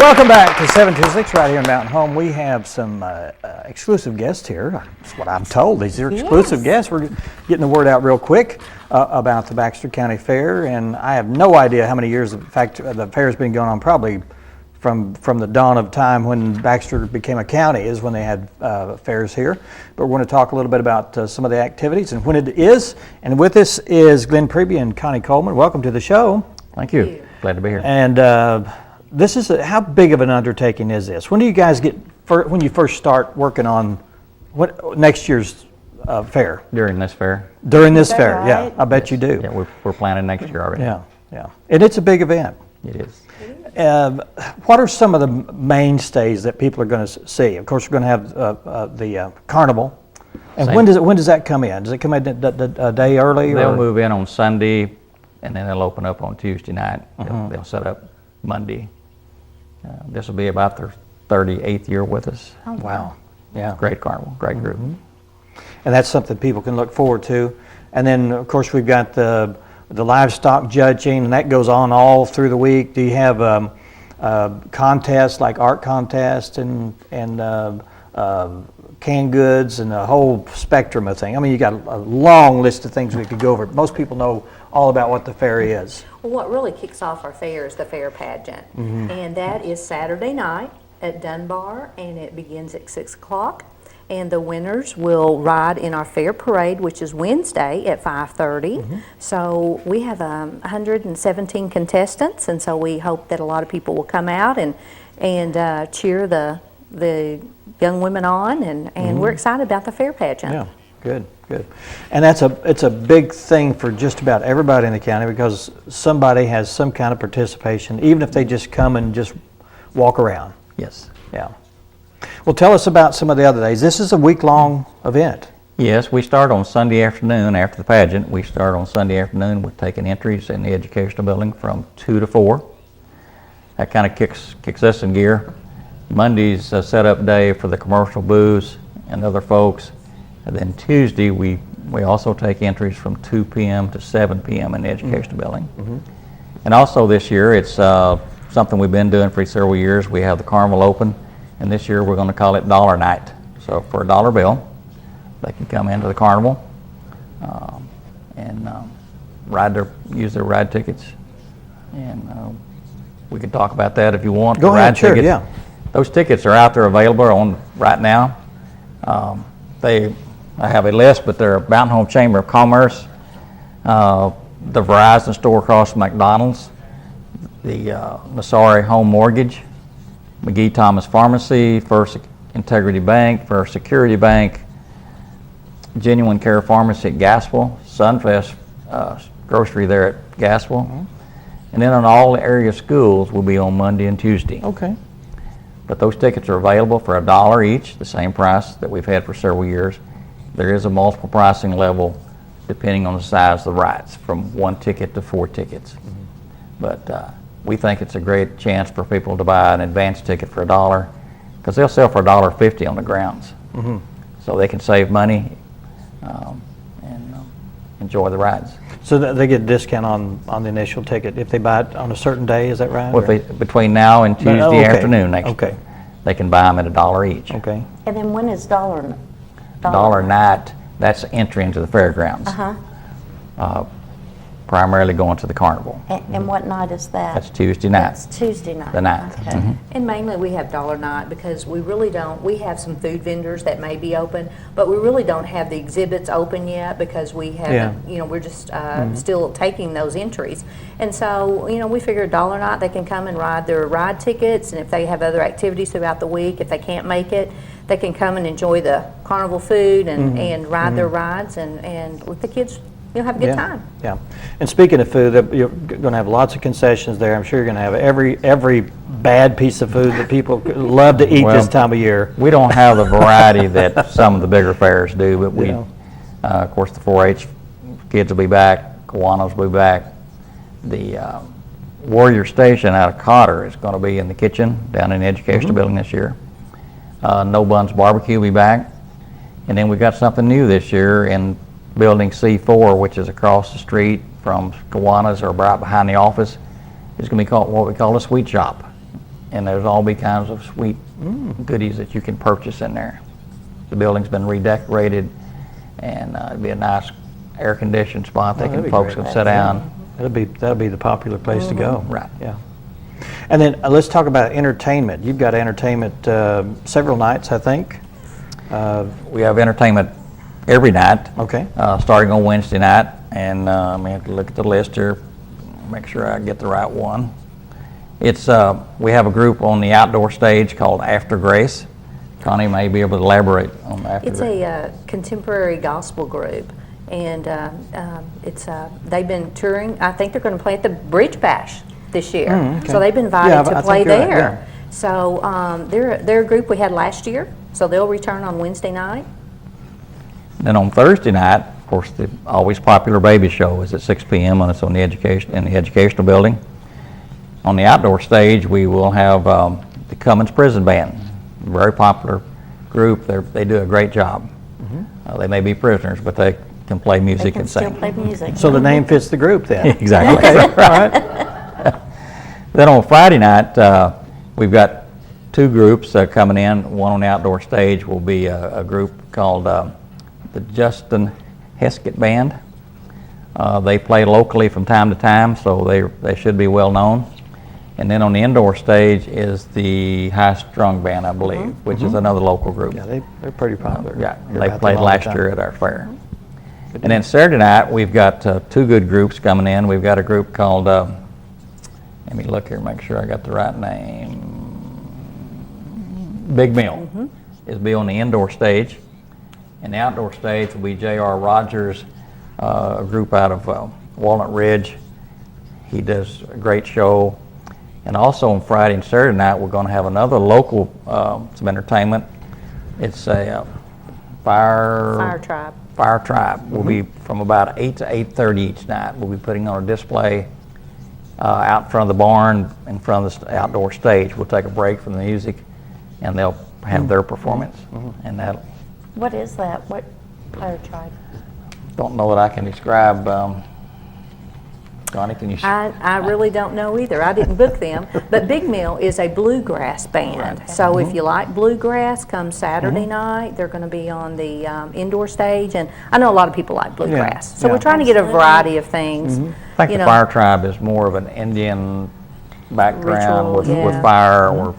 Welcome back to 726 right here in Mountain Home. We have some exclusive guests here. That's what I'm told. These are exclusive guests. We're getting the word out real quick about the Baxter County Fair, and I have no idea how many years. In fact, the fair's been going on probably from the dawn of time when Baxter became a county is when they had fairs here. But we're going to talk a little bit about some of the activities and when it is. And with us is Glen Priebe and Connie Colman. Welcome to the show. Thank you. Glad to be here. And this is how big of an undertaking is this? When do you guys when you first start working on what next year's fair? During this fair. During this fair, right? yeah. I bet you do. Yeah, we're planning next year already. Yeah. And it's a big event. It is. What are some of the mainstays that people are going to see? Of course, we're going to have the carnival. And when does that come in? Does it come in a day early? They'll move in on Sunday, and then they'll open up on Tuesday night. They'll set up Monday. This will be about their 38th year with us. Oh, wow. Yeah. Great carnival, great group. And that's something people can look forward to. And then, of course, we've got the livestock judging, and that goes on all through the week. Do you have contests like art contests and canned goods and a whole spectrum of things? I mean, you got a long list of things we could go over. Most people know all about what the fair is. Well, what really kicks off our fair is the fair pageant. And that is Saturday night at Dunbar, and it begins at 6 o'clock. And the winners will ride in our fair parade, which is Wednesday at 5:30. So we have 117 contestants, and so we hope that a lot of people will come out and cheer the young women on, and we're excited about the fair pageant. Yeah, good. And it's a big thing for just about everybody in the county because somebody has some kind of participation, even if they just come and just walk around. Yes. Yeah. Well, tell us about some of the other days. This is a week-long event. Yes, we start on Sunday afternoon after the pageant. We start on Sunday afternoon with taking entries in the educational building from 2 to 4. That kind of kicks us in gear. Monday's a setup day for the commercial booths and other folks. And then Tuesday, we also take entries from 2 p.m. to 7 p.m. in the educational building. And also this year, it's something we've been doing for several years. We have the carnival open, and this year we're going to call it Dollar Night. So for $1 bill, they can come into the carnival and use their ride tickets. And we can talk about that if you want. Go ahead, sure, yeah. Those tickets are out there available right now. I have a list, but they're Mountain Home Chamber of Commerce, the Verizon store across from McDonald's, the Masari Home Mortgage, McGee Thomas Pharmacy, First Integrity Bank, First Security Bank, Genuine Care Pharmacy at Gaspel, Sunfest Grocery there at Gaspel, and then on all the area schools will be on Monday and Tuesday. Okay. But those tickets are available for $1 each, the same price that we've had for several years. There is a multiple pricing level depending on the size of the rides, from 1 ticket to 4 tickets. But we think it's a great chance for people to buy an advance ticket for $1 because they'll sell for $1.50 on the grounds. So they can save money and enjoy the rides. So they get a discount on the initial ticket if they buy it on a certain day, is that right? Well, between now and Tuesday afternoon next week, they can buy them at $1 each. Okay. And then when is Dollar Night, that's entry into the fairgrounds. Primarily going to the carnival. And what night is that? That's Tuesday night. That's Tuesday night. The 9th. Okay. And mainly we have Dollar Night because we really don't, we have some food vendors that may be open, but we really don't have the exhibits open yet because we haven't, we're just still taking those entries. And so, we figure Dollar Night, they can come and ride their ride tickets, and if they have other activities throughout the week, if they can't make it, they can come and enjoy the carnival food and ride their rides and with the kids. You'll have a good time. Yeah. And speaking of food, you're going to have lots of concessions there. I'm sure you're going to have every bad piece of food that people love to eat this time of year. We don't have the variety that some of the bigger fairs do, but we, of course, the 4-H kids will be back, Kiwanis will be back. The Warrior Station out of Cotter is going to be in the kitchen down in the educational building this year. No Buns Barbecue will be back. And then we got something new this year in Building C4, which is across the street from Kiwanis or right behind the office. It's going to be called what we call a sweet shop. and there's all be kinds of sweet goodies that you can purchase in there. The building's been redecorated, and it'd be a nice air-conditioned spot. that'd be Folks great. can sit down. That'd be the popular place to go. Right. Yeah. And then let's talk about entertainment. You've got entertainment several nights, I think. We have entertainment every night. Okay. Starting on Wednesday night, and I have to look at the list here, make sure I get the right one. It's we have a group on the outdoor stage called After Grace. Connie may be able to elaborate on After It's Grace. a contemporary gospel group, and they've been touring. I think they're going to play at the Bridge Bash this year. okay. So they've been invited Yeah, I to think play you're right, there. yeah. So they're a group we had last year, so they'll return on Wednesday night. Then on Thursday night, of course, the always popular baby show is at 6 p.m. and it's on the educational building. On the outdoor stage, we will have the Cummins Prison Band, a very popular group. They do a great job. They may be prisoners, but they can play They music can and still sing. play music. So the name fits the group then. Exactly. Okay, all right. Then on Friday night, we've got two groups coming in. One on the outdoor stage will be a group called the Justin Heskett Band. They play locally from time to time, so they should be well known. And then on the indoor stage is the High Strung Band, I believe, which is another local group. Yeah, they're pretty popular. Yeah, Hear they about played them all the last time. year at our fair. And then Saturday night, we've got two good groups coming in. We've got a group called, let me look here, make sure I got the right name. Big Mill is be on the indoor stage. And the outdoor stage will be J.R. Rogers, a group out of Walnut Ridge. He does a great show. And also on Friday and Saturday night, we're going to have another local some entertainment. It's a Fire Tribe. Fire Tribe. Will be from about 8 to 8:30 each night. We'll be putting on a display out in front of the barn, in front of the outdoor stage. We'll take a break from the music, and they'll have their performance. And that What is that? What Fire Tribe? don't know that I can describe. Connie, can you? I really don't know either. I didn't book them. But Big Mill is a bluegrass band. So if you like bluegrass, come Saturday night. They're going to be on the indoor stage. And I know a lot of people like bluegrass. So yeah. we're trying to get a variety of things. I think the Fire Tribe is more of an Indian background Ritual, with yeah. fire or.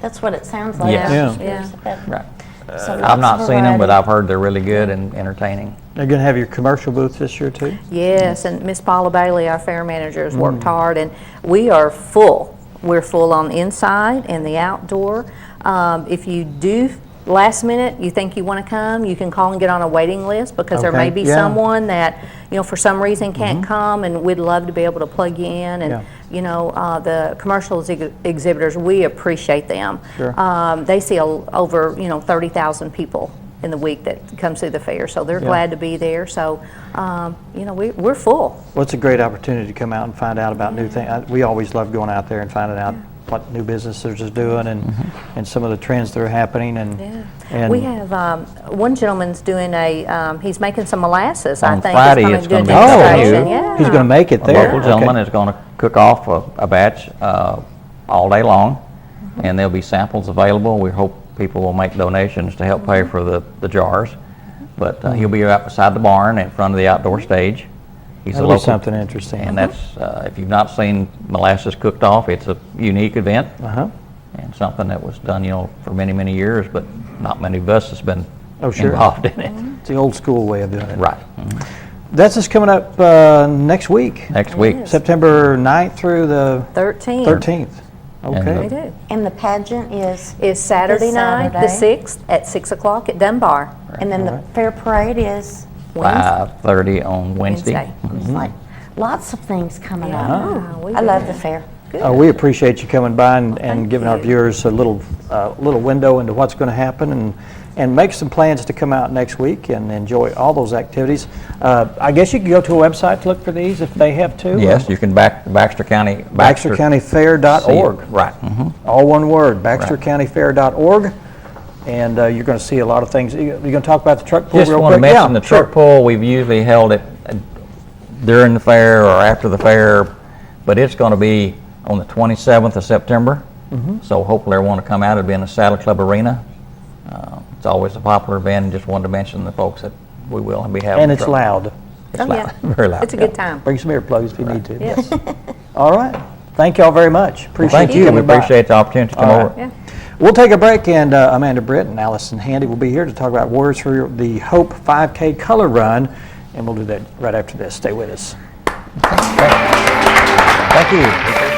That's what it sounds like. Yes. Yeah. Right. So I've lots not of seen them, but variety. I've heard they're really good and entertaining. They're going to have your commercial booth this year too? Yes, and Miss Paula Bailey, our fair manager, has worked hard, and we are full. We're full on the inside and the outdoor. If you do last minute, you think you want to come, you can call and get on a waiting list, because there may Okay, be yeah. someone that, for some reason can't come, and we'd love to be able to plug you in. And Yeah. the commercial exhibitors, we appreciate them. Sure. They see over 30,000 people in the week that comes through the fair, so they're glad to be there. So we're full. Well, it's a great opportunity to come out and find out about new things. We always love going out there and finding out what new businesses are doing and some of the trends that are happening. And We have one gentleman's doing he's making some molasses. I On think Friday, he's it's coming gonna to do a be demonstration. new. Yeah. he's going to make it A there. local gentleman is going to cook off a batch all day long, and there'll be samples available. We hope people will make donations to help pay for the jars. But he'll be out beside the barn in front of the outdoor stage. He's That'll a be local, something interesting. and that's if you've not seen molasses cooked off, it's a unique event Uh-huh. and something that was done, for many, many years, but not many of us has been Oh, sure. involved in it. It's the old school way of doing it. Right. That's just coming up next week, Next week. September 9th through the 13. 13th. Okay. We do. And the pageant is, It's Saturday This night, the Saturday. 6th, at 6 o'clock at Dunbar. and then the fair parade is, 5:30 on Wednesday. Wednesday. it's like, lots of things coming Yeah, up. we I do. love the fair. We appreciate you coming by and thank giving our you. viewers a little window into what's going to happen, and make some plans to come out next week and enjoy all those activities. I guess you can go to a website to look for these if they have to. Yes, you can Baxter County. BaxterCountyFair.org. Right. All one word, BaxterCountyFair.org. And you're going to see a lot of things. You're going to talk about the truck pull Just real want to quick? mention Yeah, the truck sure. pull. We've usually held it during the fair or after the fair, but it's going to be on the 27th of September. So hopefully everyone will come out. It'll be in the Saddle Club Arena. It's always a popular event, and just wanted to mention the folks that we will be having. And it's loud. It's Oh, loud, yeah. very loud. It's a good time. Bring some earplugs if you need to. Yes. All right. Thank y'all very much. Appreciate Thank you. We coming by. appreciate the opportunity to come All right. over. Yeah. We'll take a break, and Amanda Britt and Allison Handy will be here to talk about words for the Hope 5K Color Run, and we'll do that right after this. Stay with us. Thank you.